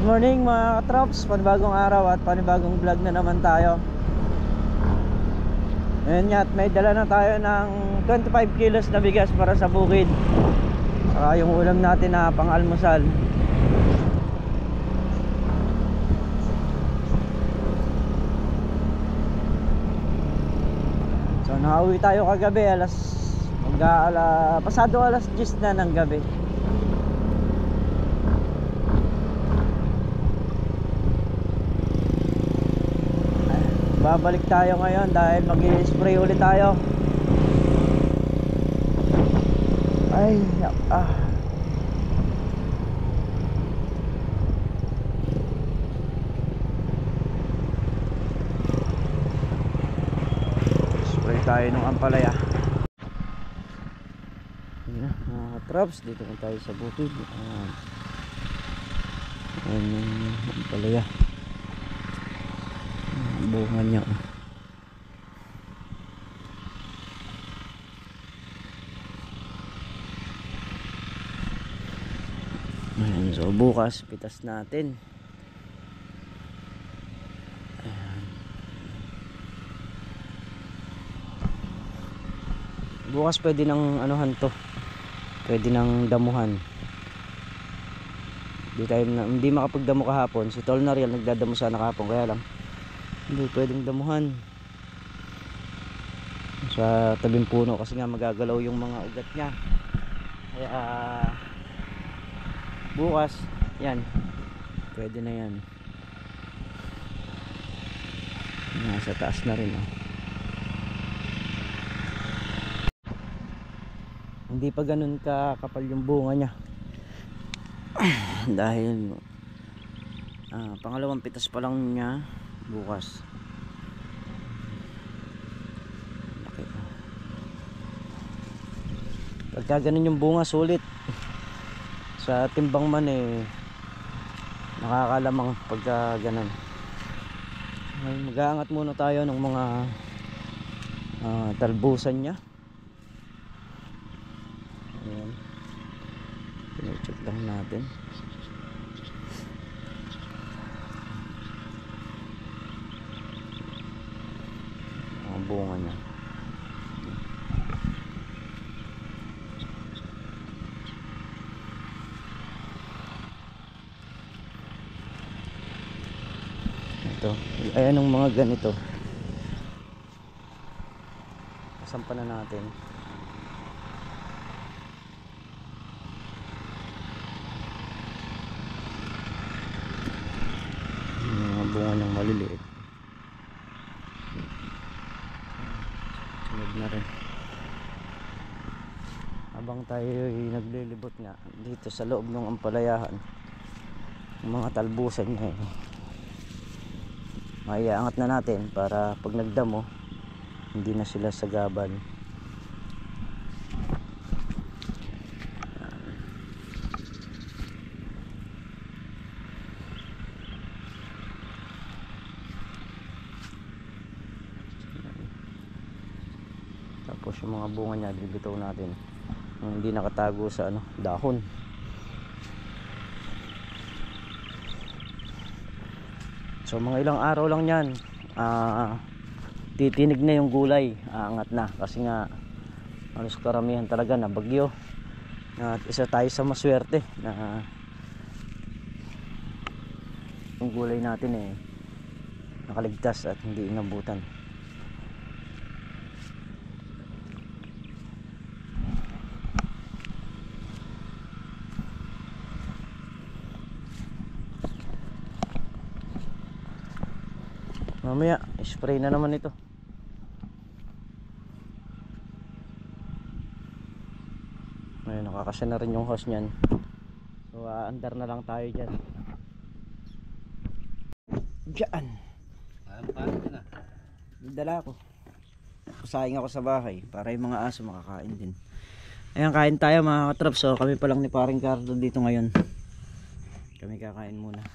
Good morning mga katrops, panibagong araw at panibagong vlog na naman tayo. Ngayon nga at may dala na tayo ng 25 kilos na bigas para sa bukid. Saka yung ulam natin na pang-almusal. So nakauwi tayo kagabi pasado alas 10 na ng gabi. Babalik tayo ngayon dahil mag-i-spray ulit tayo. Spray tayo ng ampalaya. Ayan, mga traps, dito na tayo sa bukid. Ayan yung ampalaya. Bunga niya. Ayan, so bukas pitas natin. Ayan. Bukas pwede nang anuhan to, pwede nang damuhan. Hindi makapagdamo kahapon. Si Tol Nariel nagdadamo sana kahapon, kaya lang hindi pwedeng damuhan sa tabing puno kasi nga magagalaw yung mga ugat niya. Kaya bukas yan, pwede na yan. Nasa taas na rin Hindi pa ganun kakapal yung bunga niya dahil pangalawang pitas pa lang niya bukas. Pagka ganun yung bunga, sulit sa timbang man nakakalamang pagka ganun. Mag-aangat muna tayo ng mga talbusan nya. Ayan, pine-check lang natin. Ang bunga niya. Ito, ayan ang mga ganito. Kasampa na natin. Mga bunga niyang maliliit. Sunod na rin. Habang tayo naglilibot nga dito sa loob ng ampalayahan, yung mga talbusan niya maiaangat na natin para pag nagdamo hindi na sila sagaban. Tapos yung mga bunga niya bibitaw natin yung hindi nakatago sa dahon. So mga ilang araw lang yan, titinig na yung gulay, aangat na kasi nga sa karamihan talaga na bagyo. At isa tayo sa maswerte na yung gulay natin nakaligtas at hindi inabutan. Mamaya spray na naman ito. Ayun, nakakasya na rin yung hose niyan. So aandar na lang tayo dyan. Diyan dala ko. Kusayang ako sa bahay para yung mga aso makakain din. Ayan, kain tayo mga katrap. So kami pa lang ni Paring Carlo dito ngayon. Kami kakain muna.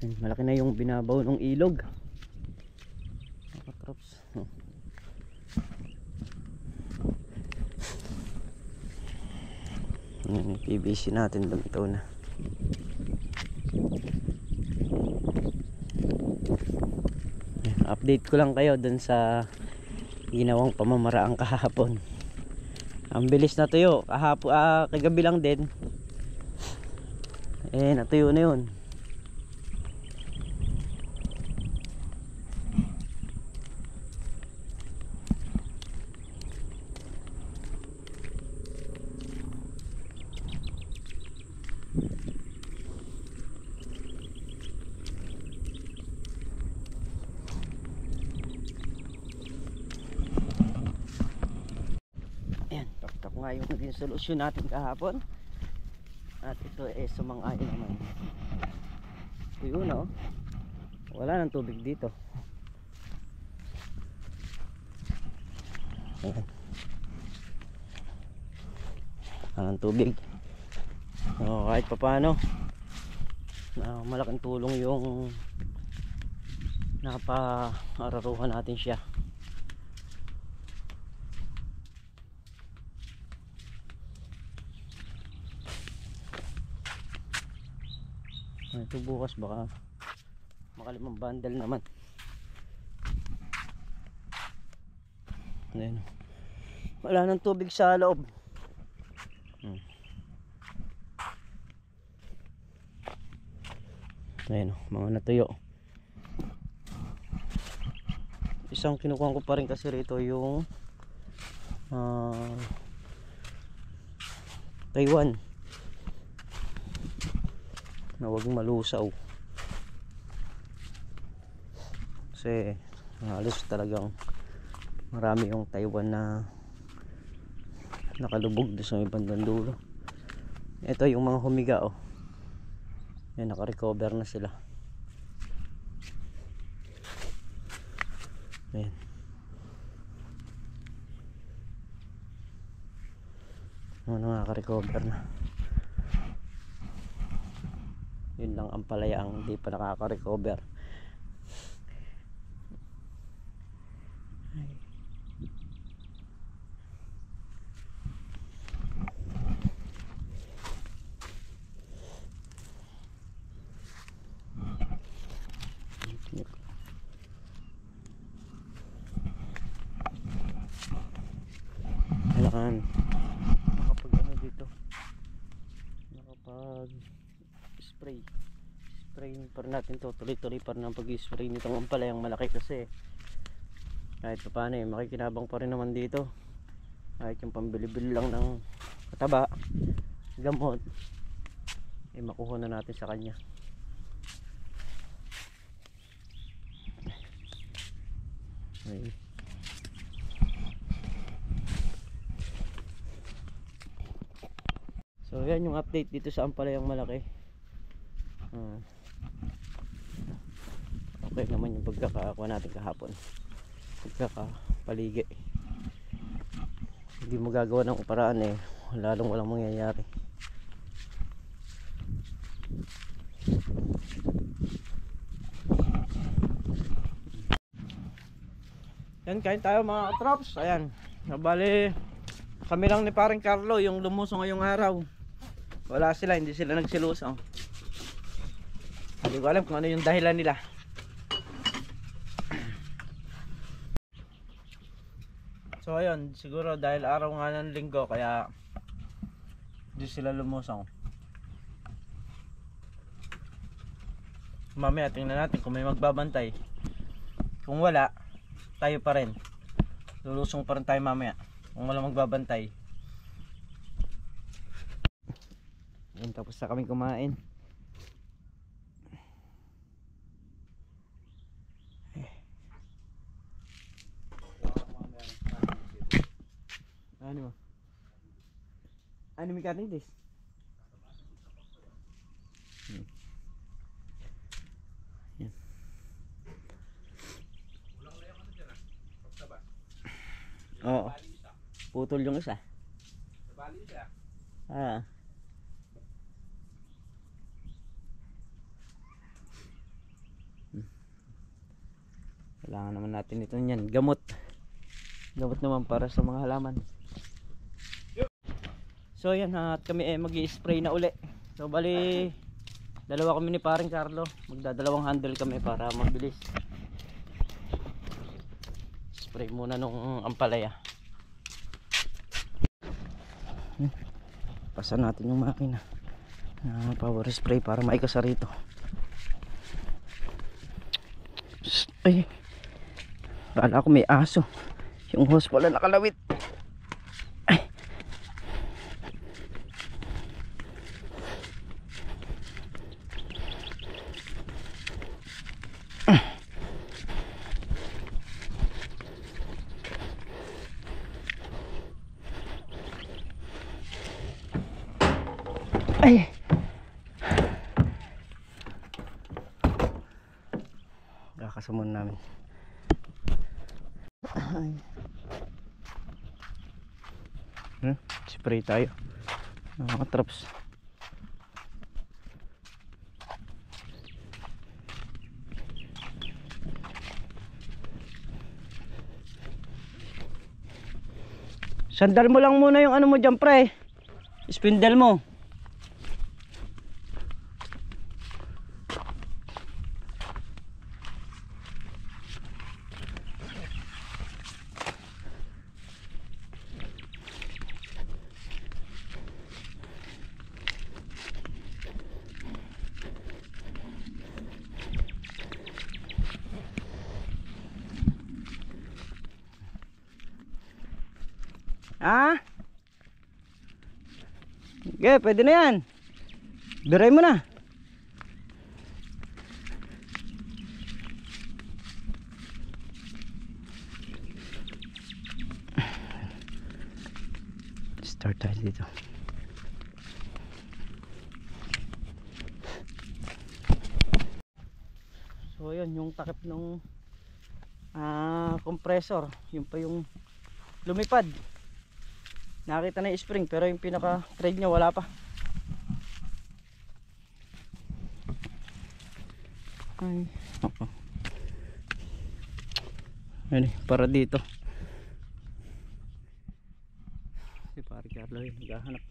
Malaki na yung binabaw ng ilog. Mga katrops. Yan yung PVC natin, lumitaw na. Update ko lang kayo dun sa ginawang pamamaraang kahapon. Ang bilis na tuyo kahapon, kagabi lang din natuyo na yun. Nga yung naging solusyon natin kahapon, at ito sumang-ayon naman. Yun wala nang tubig dito. Ayan, wala nang tubig. Kahit pa paano malaking tulong yung napaararuhan natin siya. Ito bukas baka makalimang bundle naman. Ayan. Wala nang tubig sa loob. Ayan, mga natuyo. Isang kinukuha ko pa rin kasi rito yung Taiwan na huwag malusaw, kasi halos talagang marami yung Taiwan na nakalubog doon sa may bandang dulo. Ito yung mga humiga yan, naka-recover na sila. Ayan, naka-recover na. Yun lang ang palaya ang hindi pa nakaka-recover. Kailangan nakapag dito, nakapag spray pa rin natin to, tuloy-tuloy pa rin ang pag-spray nitong ampalayang malaki, kasi kahit pa paano makikinabang pa rin naman dito. Kahit yung pambili-bili lang ng kataba, gamot, makuha na natin sa kanya. Okay. So yan yung update dito sa ampalayang malaki. Okay naman yung pagkakakuha natin kahapon, pagkakapaligi. Hindi mo gagawa ng paraan lalong walang mangyayari. Yan, kain tayo mga katrops. Ayan, nabali kami lang ni paring Carlo yung lumuso ngayong araw. Wala sila, hindi sila nagsiluso. Hindi ko alam kung ano yung dahilan nila. So ayun, siguro dahil araw nga ng linggo kaya hindi sila lumusong. Mamaya tingnan natin kung may magbabantay. Kung wala, tayo pa rin. Lulusong pa rin tayo mamaya kung wala magbabantay. Ayun, tapos na kami kumain. Ano? Ano may cutting this? Yan. Oo. Putol yung isa. Nabali siya. Kailangan naman natin ito niyan. Gamot. Gamot naman para sa mga halaman. So yan, at kami mag-i-spray na uli. So bali dalawa kami ni paring Carlo, magdadalawang handle kami para mabilis. Spray muna nung ampalaya. Pasan natin yung makina na power spray para maikasa rito. Ay, kala ko may aso. Yung hose pala nakalawit. Ay. Ay. Kakasumun namin. Ay. Spray tayo. Traps. Sandal mo lang muna yung ano mo dyan, pre. Spindle mo. Ah? Okay, pwede na yan. Biray mo na. Start tayo dito. So yun, yung takip ng compressor, yun pa yung lumipad. Nakita na yung spring pero yung pinaka thread nya wala pa. Ay, ako. Ayun, para dito. Si pare Carlo yun, naghahanap.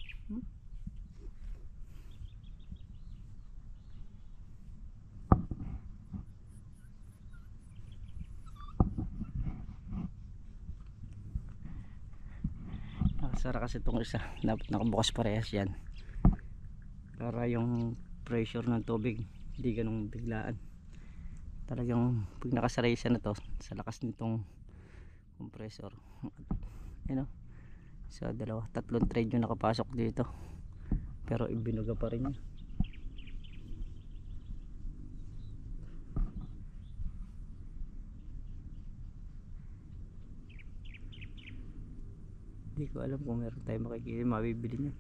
Sara kasi itong isa, dapat nakabukas parehas yan para yung pressure ng tubig hindi ganun biglaan. Talagang pag nakasara isa na to sa lakas nitong compressor, you know, sa dalawa, tatlong thread yung nakapasok dito pero ibinuga pa rin yun. Hindi ko alam kung meron tayo makikita mabibili niya.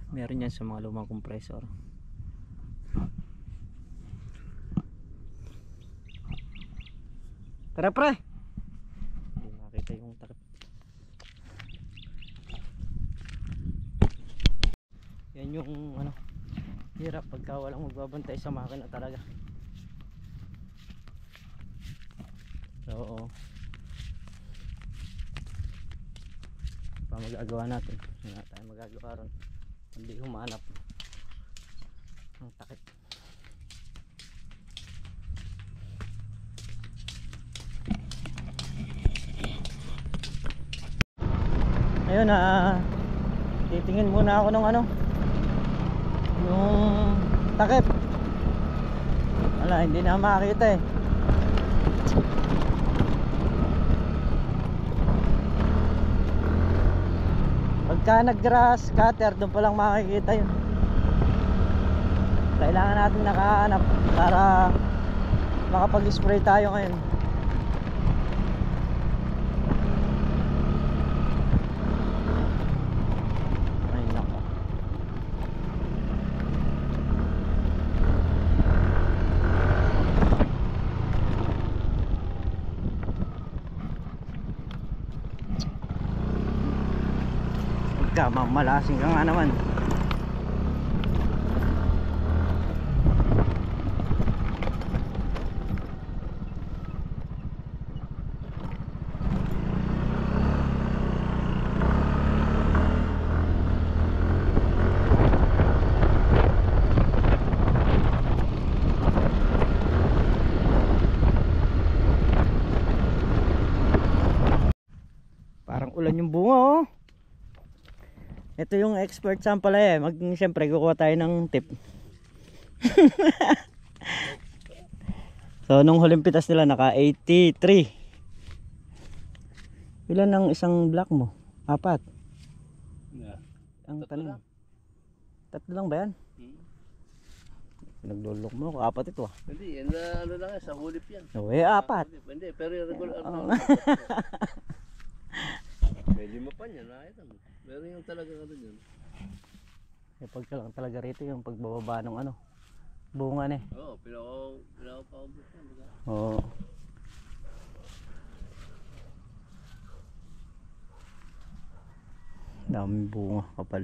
Meron yan sa mga lumang compressor. Tara pre, hindi makita yung takip. Yan yung ano, hirap pagka walang magbabantay sa makina talaga. Oo. Pa magagawa natin. Wala tayong magagawa ron. Hindi humanap ng takip. Ayun titingin muna ako ng ano, yung takip. Wala, hindi na makita eh. Pagka nag-grass cutter, doon pa lang makikita yun. Kailangan natin nakahanap para makapag-spray tayo ngayon. Ay nako. Mamalasing ka nga naman. Ulan yung bunga oh. Ito yung expert sample eh. Siyempre kukuha tayo ng tip. So nung huling pitas nila naka 83. Ilan ang isang block mo? 4. Yeah. Ang Tatlo tanim. lang. 3 lang ba yan? Naglulok mo ako. 4 ito ah. Hindi, yan ano lang yan, sa hulip yan. No, 4. Hindi, pero yung regular. May 5 pa niya, nakita mo. Pero yung talaga ano yun. E pagka lang talaga rito yung pagbababa ng ano. Bunga na eh. Oo, pinaka-paubos yan. Oo. Daming bunga kapal.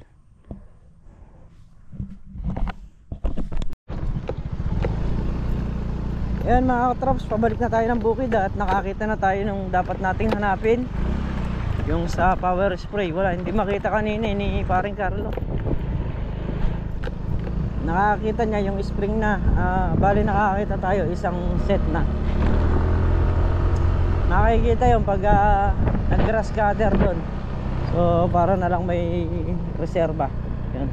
Ayan mga katrops, pabalik na tayo ng bukid at nakakita na tayo ng dapat nating hanapin. Yung sa power spray, wala, hindi makita kanina ni paring Carlo. Nakakita niya yung spring na, bali nakakita tayo isang set na. Nakikita yung pag nag-grass cutter doon. So para na lang may reserba. Yan.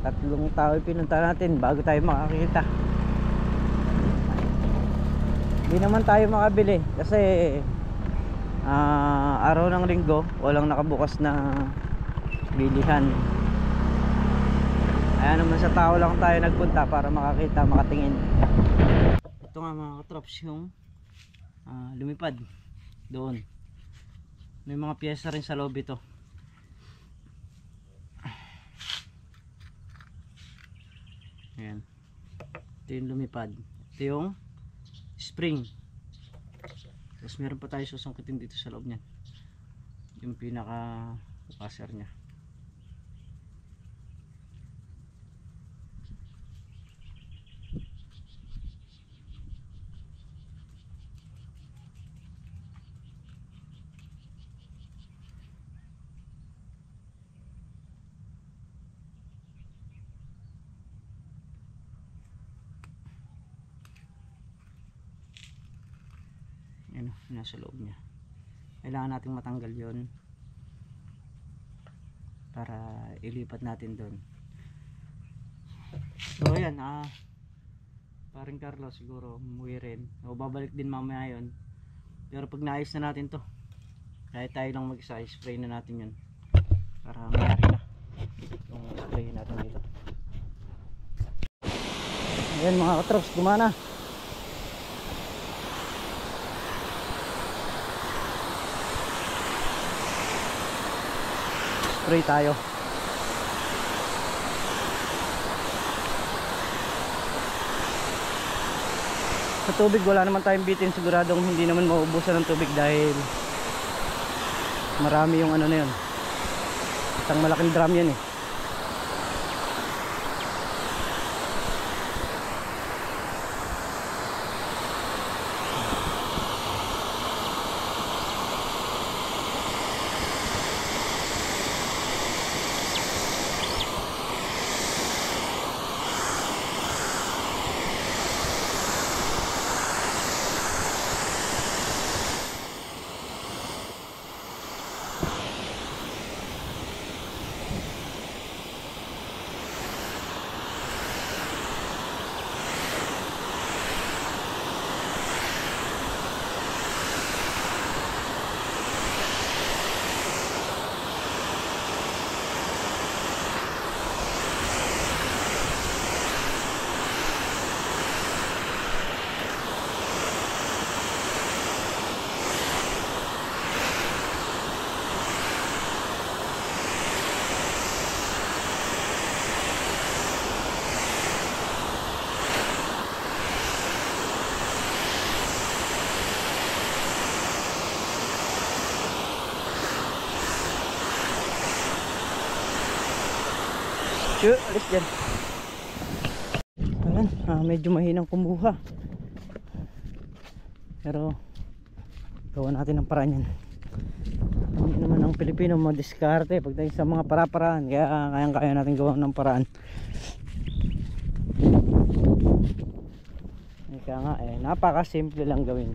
Tatlong tao pinunta natin bago tayo makakita. Hindi naman tayo makabili kasi araw ng linggo walang nakabukas na bilihan. Kaya naman sa tao lang tayo nagpunta para makakita, makatingin. Ito nga mga katrops yung lumipad doon. May mga piyesa rin sa loob ito. Ayan. Ito yung lumipad. Ito yung spring. Tapos meron pa tayo susungkitin dito sa loob niyan. Yung pinaka washer nya. Ano, nasa loob niya. Kailangan nating matanggal yon para ilipat natin doon. So ayan, paring Carlo siguro umuwi rin. O babalik din mamaya yon. Pero pag naayos na natin to, kahit tayo lang mag-isa, spray na natin yun para mayari na yung spray natin dito. Ayan mga katrops, gumana. Spray tayo. Sa tubig wala naman tayong bitin, siguradong hindi naman maubusan ng tubig dahil marami yung ano na yun. Isang malaking drum yan eh. Alis dyan. Medyo mahinang kumuha, pero gawa natin ang paraan yan. Hindi naman ang Pilipino madiskarte pagdating sa mga para-paraan, kaya kaya natin gawa ng paraan. Kaya nga napakasimple lang gawin.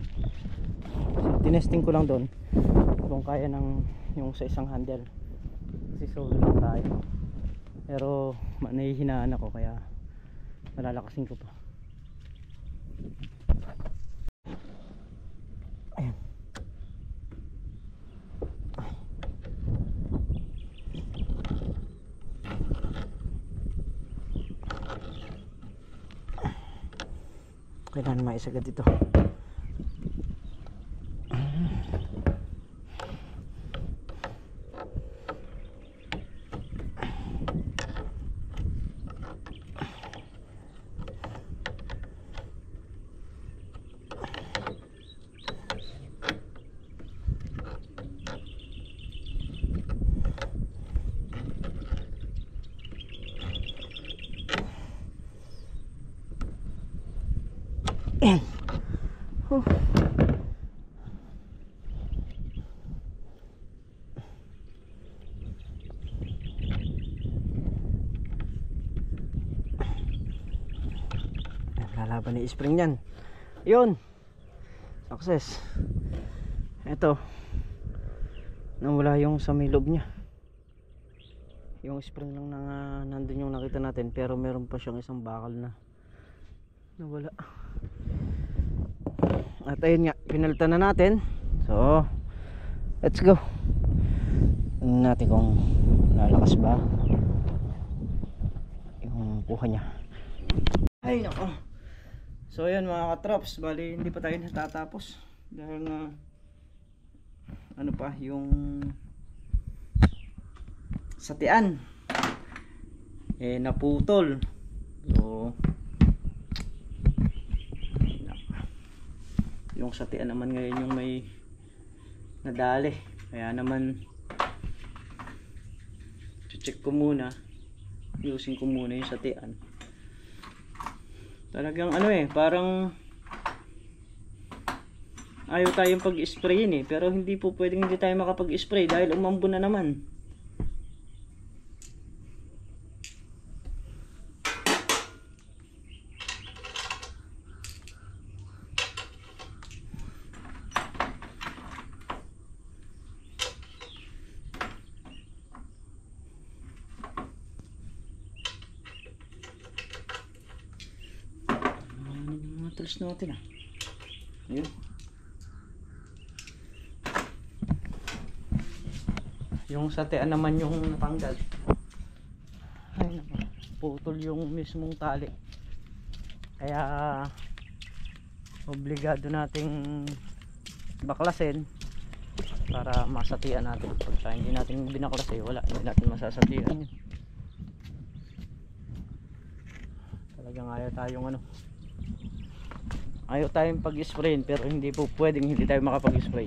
Kasi tinesting ko lang doon kung kaya ng yung sa isang handle, kasi solo lang tayo, pero nahihinaan ako kaya malalakasin ko pa. Ayan. Kailangan maisagad ito. Lalaban ni spring yan. Yun, success. Ito, nawala yung sa may loob nya. Yung spring lang na nandun yung nakita natin, pero meron pa siyang isang bakal na nawala. At ayun nga, pinalitan na natin. So let's go. Tingnan natin kung lalakas ba yung kuha nya. Ay nako. So ayan mga katrops, bali hindi pa tayo natatapos dahil nga ano pa yung satian naputol. So yung satian naman ngayon yung may nadali, kaya naman check ko muna, ayusin ko muna yung satian. Talagang parang ayaw tayong pag-sprayin pero hindi po pwedeng hindi tayo makapag-spray dahil umambo na naman. Tools natin ayun, yung satian naman yung natanggal. Ay naku, putol yung mismong tali, kaya obligado nating baklasin para masatian natin. Pagka hindi natin binaklas wala, hindi natin masasatian. Talagang ayaw tayong pag-spray, pero hindi po pwedeng hindi tayo makapag-spray.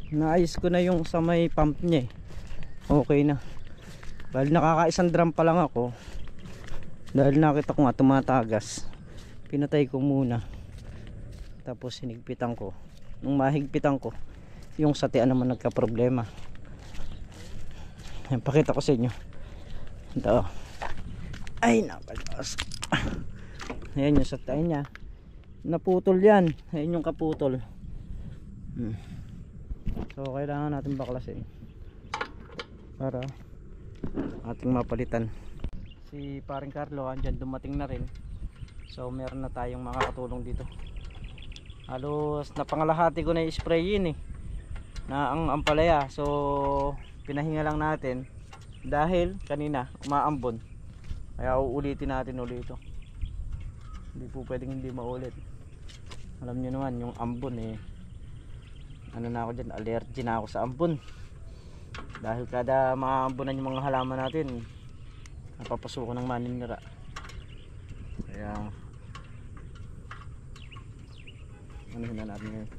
Naayos ko na yung sa may pump niya okay na. Dahil nakakaisang drum pa lang ako, dahil nakita ko nga tumatagas, pinatay ko muna, tapos hinigpitan ko. Nung mahigpitan ko, yung satian naman nagka problema. Ayan, pakita ko sa inyo ito. Ay nakalas. Ayan yung satian nya, naputol yan. Ayan yung kaputol. So kailangan natin baklasin para ating mapalitan. Si paring Carlo andyan, dumating na rin. So meron na tayong makakatulong dito. Halos napangalahati ko na i-sprayin na ang ampalaya. So pinahinga lang natin dahil kanina umaambon, kaya uulitin natin ulit ito. Hindi po pwedeng hindi maulit. Alam nyo naman yung ambon ano na ako dyan, allergy na ako sa ambon. Dahil kada maambunan yung mga halaman natin, napapasuko ng maninira. Kaya ano na natin ngayon.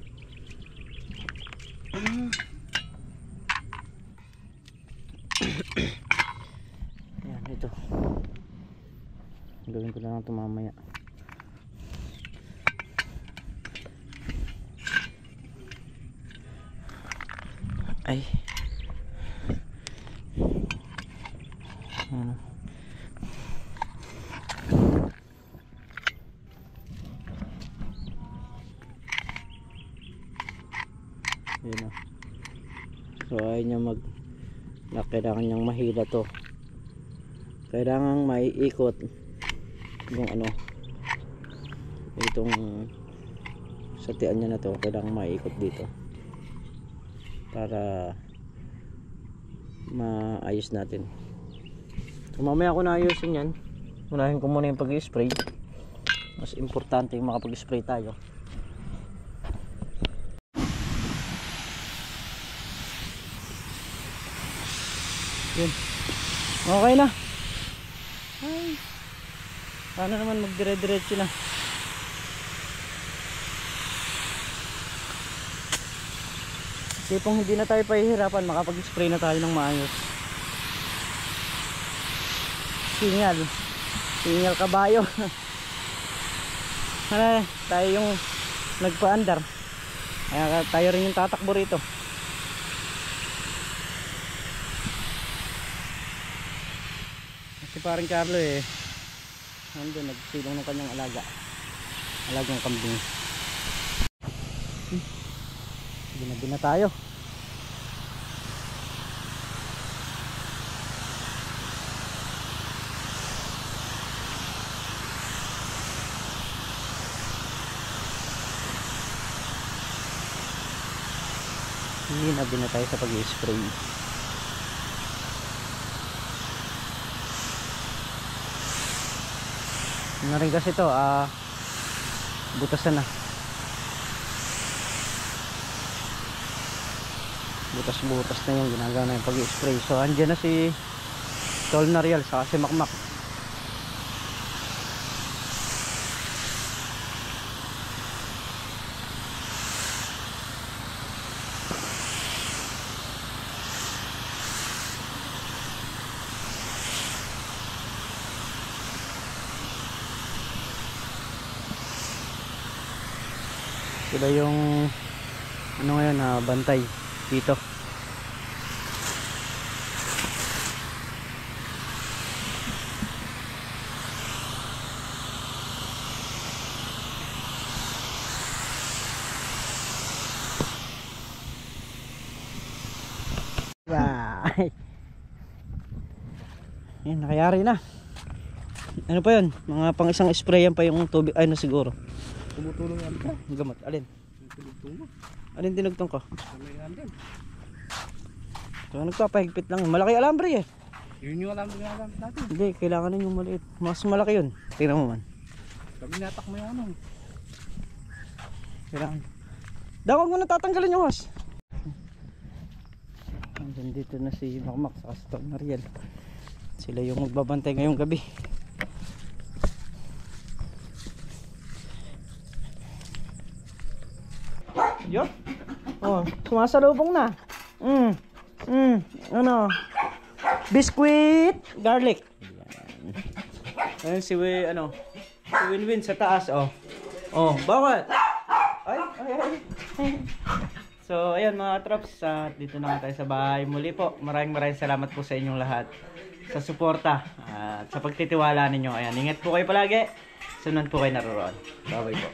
ko na lang ito mamaya. Ay. Ano? Yun o. So ayaw niya kailangan niyang mahila to. Kailangan maiikot yung ano, itong satian niya na to. Kailangan maiikot dito para maayos natin. So mamaya ko na ayusin yan. Unahin ko muna yung pag-spray. Mas importante yung makapag-spray tayo. Yun. Okay na. Ay. Paano naman magdire-diretso na. Tipong hindi na tayo pahihirapan, makapag-spray na tayo ng maayos. Sinyal kabayo. Ano, tayo yung nagpa-andar. Kaya tayo rin yung tatakbo rito. Si parang Carlo nandun nagsilong ng kanyang alagang kambing. Ginabi na tayo. Ginabi na tayo sa pag-spray. Ano rin kasi ito, butasan na. Butas-butas na yung ginagawa na yung pag-spray. So andyan na si Tol Nariel saka si Makmak. Sila yung ano ngayon, bantay dito. Bye. Yan, nakayari na. Ano pa yun? Mga pang isang sprayan pa yung tubig. Ay na siguro. Tumutulong yan ka. Gamot. Alin? Tumutulong. Alin dinugtong ko? Kamay yan din. So nagpapahigpit lang. Malaki alambre Yun yung alam natin. Hindi, kailangan na yung maliit. Mas malaki yun. Tingnan mo man. Sabi natak mo yung ano. Kailangan. Dawag mo na tatanggalin yung hose. Andyan dito na si Makmak sa Tol Nariel. Sila yung magbabantay ngayong gabi. Yo. Oh, sumasalubong na. Ano? Biscuit, garlic. Ayan si Winwin sa taas, oh. Oh, bakit? Ay. So, ayan mga trops, dito na tayo sa bahay. Muli po, maraming salamat po sa inyong lahat sa suporta at sa pagtitiwala ninyo. Ayan, ingat po kayo palagi. Sunod po kayo naroon. Bye-bye po.